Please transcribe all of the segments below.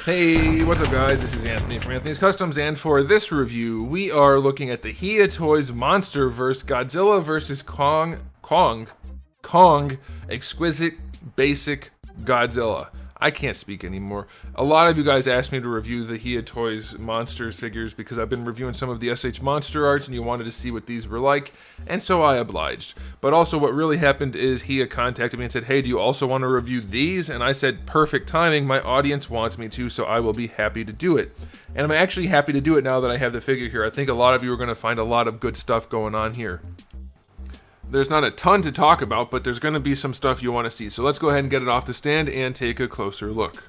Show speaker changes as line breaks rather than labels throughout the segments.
Hey, what's up guys? This is Anthony from Anthony's Customs, and for this review, we are looking at the Hiya Toys Monsterverse Godzilla vs. Kong Exquisite Basic Godzilla. I can't speak anymore. A lot of you guys asked me to review the Hiya Toys Monsters figures because I've been reviewing some of the MonsterArts and you wanted to see what these were like, and so I obliged. But also what really happened is Hiya contacted me and said, hey, do you also want to review these? And I said, perfect timing, my audience wants me to, so I will be happy to do it. And I'm actually happy to do it now that I have the figure here. I think a lot of you are going to find a lot of good stuff going on here. There's not a ton to talk about, but there's going to be some stuff you want to see. So let's go ahead and get it off the stand and take a closer look.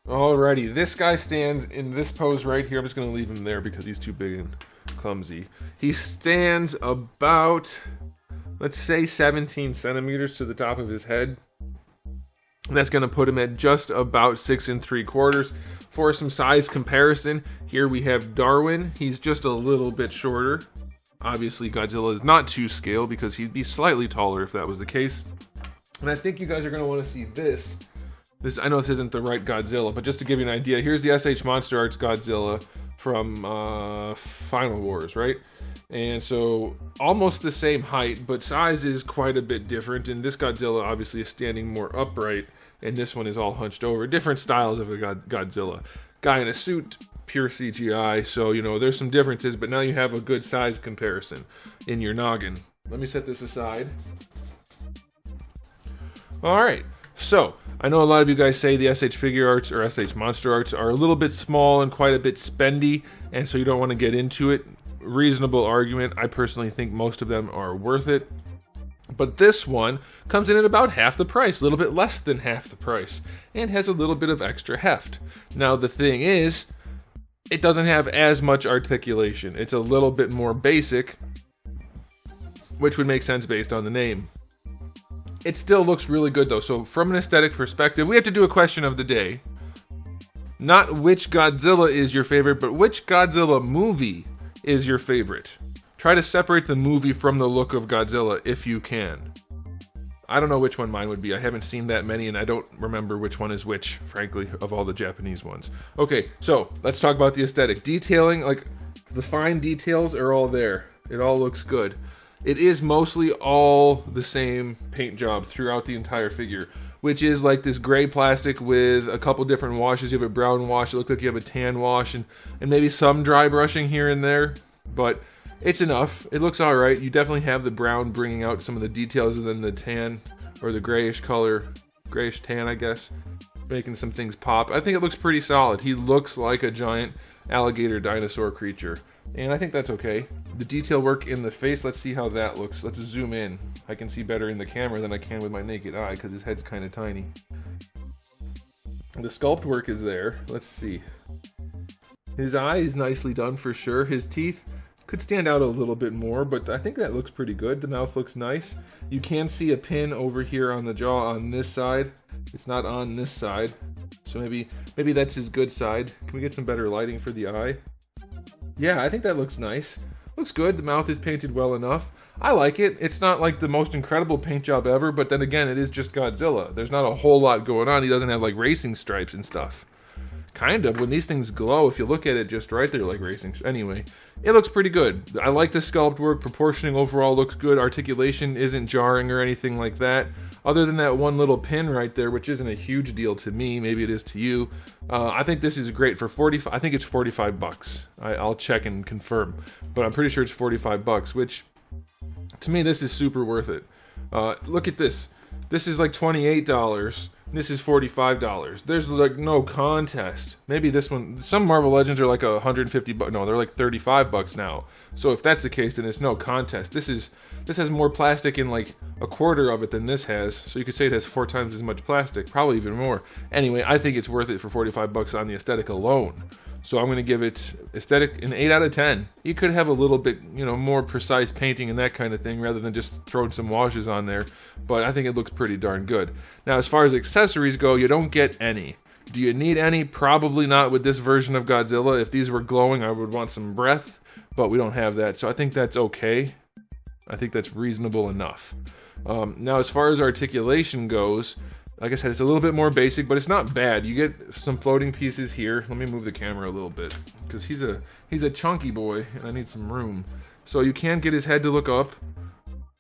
Alrighty, this guy stands in this pose right here. I'm just going to leave him there because he's too big and clumsy. He stands about, let's say, 17 centimeters to the top of his head. And that's going to put him at just about 6 3/4. For some size comparison, here we have Darwin. He's just a little bit shorter. Obviously, Godzilla is not to scale because he'd be slightly taller if that was the case. And I think you guys are going to want to see this. I know this isn't the right Godzilla, but just to give you an idea, here's the MonsterArts Godzilla from Final Wars, right? And so almost the same height, but size is quite a bit different. And this Godzilla obviously is standing more upright, and this one is all hunched over. Different styles of a Godzilla. Guy in a suit, pure CGI, so you know there's some differences, but now you have a good size comparison in your noggin. Let me set this aside. Alright, so I know a lot of you guys say the Figure Arts or MonsterArts are a little bit small and quite a bit spendy, and so you don't want to get into it. Reasonable argument. I personally think most of them are worth it. But this one comes in at about half the price, a little bit less than half the price, and has a little bit of extra heft. Now the thing is, it doesn't have as much articulation. It's a little bit more basic, which would make sense based on the name. It still looks really good though, so from an aesthetic perspective, we have to do a question of the day. Not which Godzilla is your favorite, but which Godzilla movie is your favorite. Try to separate the movie from the look of Godzilla if you can. I don't know which one mine would be. I haven't seen that many, and I don't remember which one is which, frankly, of all the Japanese ones. Okay, so let's talk about the aesthetic. Detailing, like the fine details are all there. It all looks good. It is mostly all the same paint job throughout the entire figure, which is like this gray plastic with a couple different washes. You have a brown wash, it looks like you have a tan wash, and maybe some dry brushing here and there, but it's enough. It looks alright. You definitely have the brown bringing out some of the details, and then the tan, or the grayish color, grayish tan, I guess, making some things pop. I think it looks pretty solid. He looks like a giant alligator dinosaur creature, and I think that's okay. The detail work in the face, let's see how that looks. Let's zoom in. I can see better in the camera than I can with my naked eye because his head's kind of tiny. The sculpt work is there. Let's see. His eye is nicely done for sure. His teeth could stand out a little bit more, but I think that looks pretty good. The mouth looks nice. You can see a pin over here on the jaw on this side. It's not on this side, so maybe that's his good side. Can we get some better lighting for the eye? Yeah, I think that looks nice. Looks good. The mouth is painted well enough. I like it. It's not like the most incredible paint job ever, but then again, it is just Godzilla. There's not a whole lot going on. He doesn't have like racing stripes and stuff. Kind of. When these things glow, if you look at it just right, they're like racing. Anyway, it looks pretty good. I like the sculpt work. Proportioning overall looks good. Articulation isn't jarring or anything like that. Other than that one little pin right there, which isn't a huge deal to me. Maybe it is to you. I think this is great for 45. I think it's 45 bucks. I'll check and confirm, but I'm pretty sure it's 45 bucks, which to me, this is super worth it. Look at this. This is like $28. This is $45. There's like no contest. Maybe this one, some Marvel Legends are like 150 bucks. No, they're like 35 bucks now. So if that's the case, then it's no contest. This has more plastic in like a quarter of it than this has. So you could say it has 4 times as much plastic, probably even more. Anyway, I think it's worth it for 45 bucks on the aesthetic alone. So I'm going to give it aesthetic an 8 out of 10. You could have a little bit, more precise painting and that kind of thing rather than just throwing some washes on there. But I think it looks pretty darn good. Now, as far as accessories go, you don't get any. Do you need any? Probably not with this version of Godzilla. If these were glowing, I would want some breath, but we don't have that. So I think that's okay. I think that's reasonable enough. Now, as far as articulation goes, Like I said, it's a little bit more basic, but it's not bad. You get some floating pieces here. Let me move the camera a little bit, because he's a chunky boy, and I need some room. So you can get his head to look up,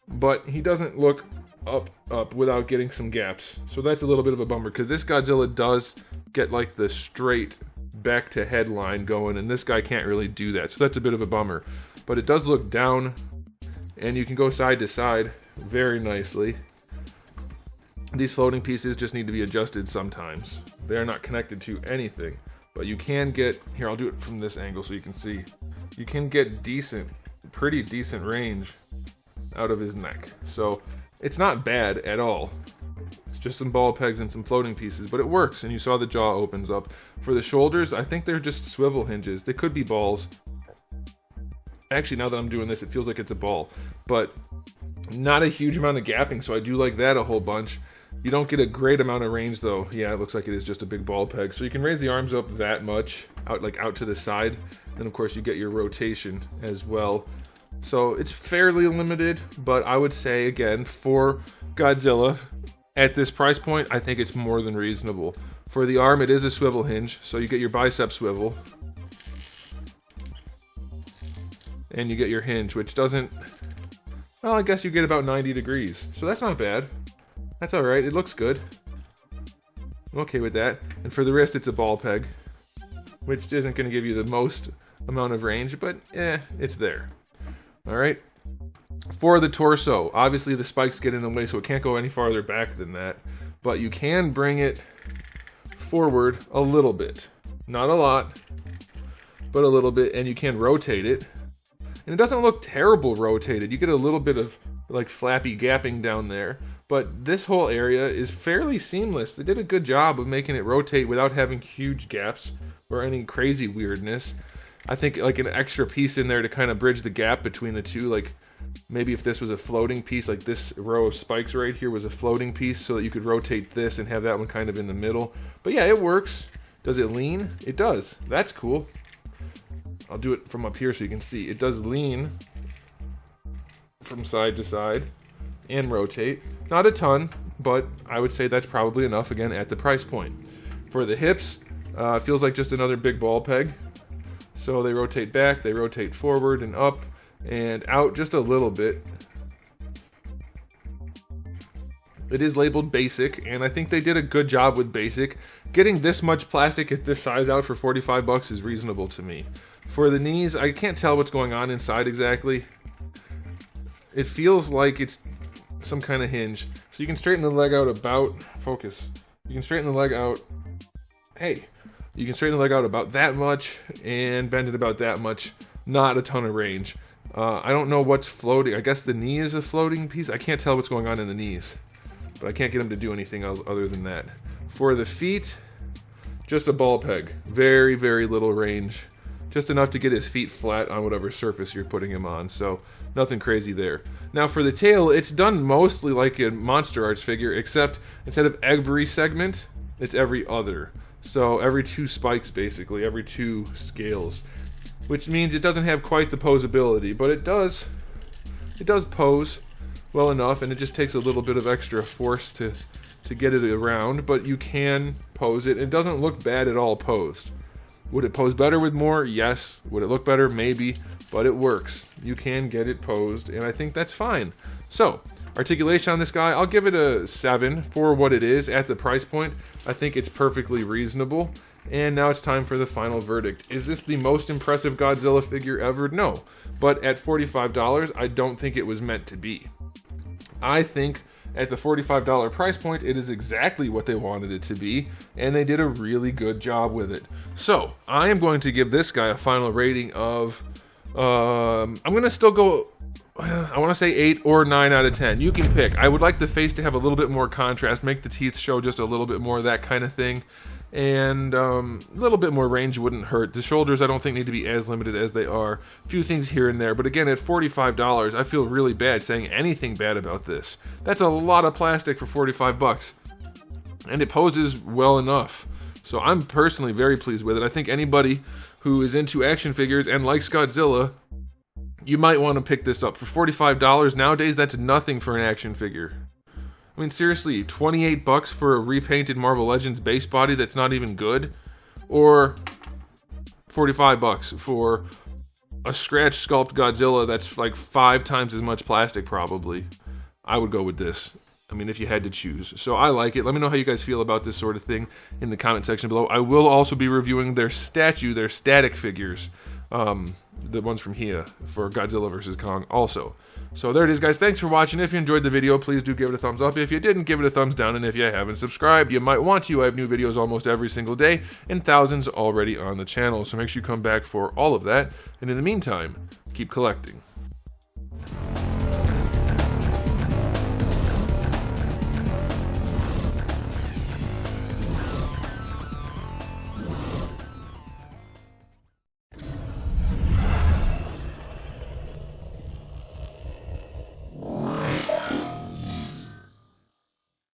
but he doesn't look up without getting some gaps. So that's a little bit of a bummer, because this Godzilla does get like the straight back to head line going, and this guy can't really do that. So that's a bit of a bummer. But it does look down, and you can go side to side very nicely. These floating pieces just need to be adjusted sometimes. They're not connected to anything, but you can get, here I'll do it from this angle so you can see. You can get pretty decent range out of his neck. So it's not bad at all. It's just some ball pegs and some floating pieces, but it works, and you saw the jaw opens up. For the shoulders, I think they're just swivel hinges. They could be balls. Actually, now that I'm doing this, it feels like it's a ball, but not a huge amount of gapping, so I do like that a whole bunch. You don't get a great amount of range though. Yeah, it looks like it is just a big ball peg. So you can raise the arms up that much, out to the side. And of course you get your rotation as well. So it's fairly limited, but I would say again, for Godzilla, at this price point, I think it's more than reasonable. For the arm, it is a swivel hinge, so you get your bicep swivel. And you get your hinge, which doesn't, well, I guess you get about 90 degrees. So that's not bad. That's alright, it looks good. I'm okay with that. And for the wrist, it's a ball peg, which isn't going to give you the most amount of range, but it's there. Alright. For the torso, obviously the spikes get in the way, so it can't go any farther back than that. But you can bring it forward a little bit. Not a lot, but a little bit, and you can rotate it. And it doesn't look terrible rotated. You get a little bit of like flappy gapping down there, but this whole area is fairly seamless. They did a good job of making it rotate without having huge gaps or any crazy weirdness. I think like an extra piece in there to kind of bridge the gap between the two, like maybe if this was a floating piece, like this row of spikes right here was a floating piece, so that you could rotate this and have that one kind of in the middle. But yeah, it works. Does it lean? It does. That's cool. I'll do it from up here so you can see. It does lean from side to side and rotate. Not a ton, but I would say that's probably enough, again, at the price point. For the hips, it feels like just another big ball peg. So they rotate back, they rotate forward and up and out just a little bit. It is labeled basic, and I think they did a good job with basic. Getting this much plastic at this size out for 45 bucks is reasonable to me. For the knees, I can't tell what's going on inside exactly. It feels like it's some kind of hinge. So you can straighten the leg out about, focus. You can straighten the leg out, you can straighten the leg out about that much and bend it about that much. Not a ton of range. I don't know what's floating. I guess the knee is a floating piece. I can't tell what's going on in the knees, but I can't get them to do anything other than that. For the feet, just a ball peg. Very, very little range. Just enough to get his feet flat on whatever surface you're putting him on, so nothing crazy there. Now for the tail, it's done mostly like a MonsterArts figure, except instead of every segment, it's every other. So every 2 spikes basically, every 2 scales. Which means it doesn't have quite the posability, but it does pose well enough, and it just takes a little bit of extra force to get it around, but you can pose it. It doesn't look bad at all posed. Would it pose better with more? Yes. Would it look better? Maybe. But it works. You can get it posed, and I think that's fine. So, articulation on this guy, I'll give it a 7 for what it is at the price point. I think it's perfectly reasonable. And now it's time for the final verdict. Is this the most impressive Godzilla figure ever? No. But at $45, I don't think it was meant to be. I think at the $45 price point, it is exactly what they wanted it to be, and they did a really good job with it. So, I am going to give this guy a final rating of, I'm going to still go, I want to say 8 or 9 out of 10. You can pick. I would like the face to have a little bit more contrast, make the teeth show just a little bit more, that kind of thing. And a little bit more range wouldn't hurt. The shoulders I don't think need to be as limited as they are. A few things here and there, but again, at $45, I feel really bad saying anything bad about this. That's a lot of plastic for 45 bucks. And it poses well enough. So I'm personally very pleased with it. I think anybody who is into action figures and likes Godzilla, you might want to pick this up. For $45 nowadays, that's nothing for an action figure. I mean, seriously, 28 bucks for a repainted Marvel Legends base body that's not even good? Or 45 bucks for a scratch sculpt Godzilla that's like 5 times as much plastic probably? I would go with this. I mean, if you had to choose. So I like it. Let me know how you guys feel about this sort of thing in the comment section below. I will also be reviewing their their static figures. The ones from Hiya for Godzilla vs. Kong also. So there it is, guys. Thanks for watching. If you enjoyed the video, please do give it a thumbs up. If you didn't, give it a thumbs down. And if you haven't subscribed, you might want to. I have new videos almost every single day and thousands already on the channel. So make sure you come back for all of that. And in the meantime, keep collecting.